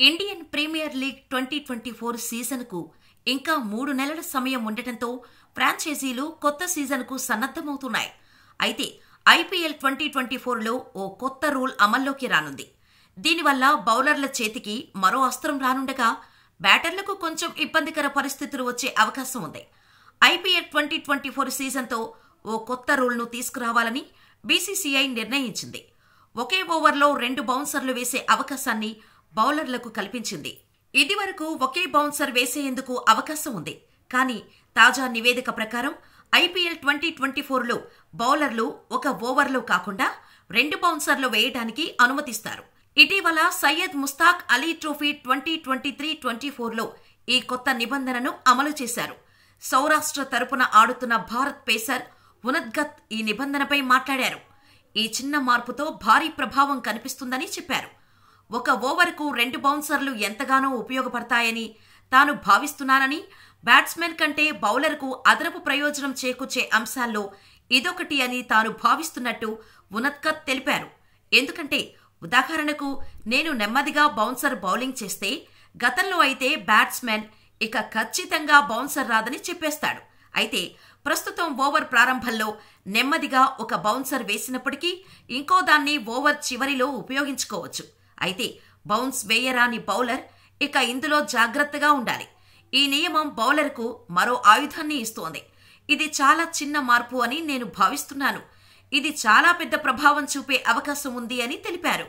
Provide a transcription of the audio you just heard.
Indian premier league 2024 సీజన్కు ఇంకా 3 నెలల సమయం ఉండటంతో ఫ్రాంచైజీలు కొత్త సీజన్కు సన్నద్ధమవుతున్నాయి. అయితే ఐపీఎల్ 2024లో ఓ కొత్త రూల్ అమల్లోకి రానుంది. దీనివల్ల బౌలర్ల చేతికి మరో అస్త్రం రానుండగా బ్యాటర్లకు కొంచెం ఇబ్బందికర పరిస్థితులు వచ్చే అవకాశం ఉంది. ఐపీఎల్ 2024 సీజన్తో ఓ కొత్త రూల్ను తీసుకురావాలని బీసీసీఐ నిర్ణయించింది. ఒకే ఓవర్లో 2 బౌన్సర్లు వేసే అవకాశాన్ని బౌలర్లకు కల్పించింది. ఇదివరకు ఒకే బౌన్సర్ వేసేందుకు అవకాశం ఉంది. కానీ తాజా నివేదిక ప్రకారం ఐపీఎల్ 2024లో బౌలర్లు ఒక ఓవర్లో కాకుండా 2 బౌన్సర్లు వేయడానికి అనుమతిస్తారు. ఇటీవల సయ్యద్ ముస్తాక్ అలీ ట్రోఫీ 2023-24లో ఈ కొత్త నిబంధనను అమలు చేశారు. సౌరాష్ట్ర తరపున ఆడుతున్న భారత్ పేసర్ ఉనద్గత్ ఈ నిబంధనపై మాట్లాడారు. ఈ చిన్న మార్పుతో భారీ ప్రభావం కనిపిస్తుందని చెప్పారు. ఒక ఓవర్కు 2 బౌన్సర్లు ఎంతగానో ఉపయోగపడతాయని తాను భావిస్తున్నానని, బ్యాట్స్మెన్ కంటే బౌలర్కు అదనపు ప్రయోజనం చేకూర్చే అంశాల్లో ఇదొకటి అని తాను భావిస్తున్నట్టు ఉనద్గత్ తెలిపారు. ఎందుకంటే ఉదాహరణకు నేను నెమ్మదిగా బౌన్సర్ బౌలింగ్ చేస్తే గతంలో అయితే బ్యాట్స్మెన్ ఇక ఖచ్చితంగా బౌన్సర్ రాదని చెప్పేస్తాడు. అయితే ప్రస్తుతం ఓవర్ ప్రారంభంలో నెమ్మదిగా ఒక బౌన్సర్ వేసినప్పటికీ ఇంకో దాన్ని ఓవర్ చివరిలో ఉపయోగించుకోవచ్చు. అయితే బౌన్స్ వేయరాని బౌలర్ ఇక ఇందులో జాగ్రత్తగా ఉండాలి. ఈ నియమం బౌలర్కు మరో ఆయుధాన్ని ఇస్తోంది. ఇది చాలా చిన్న మార్పు అని నేను భావిస్తున్నాను. ఇది చాలా పెద్ద ప్రభావం చూపే అవకాశం ఉంది అని తెలిపారు.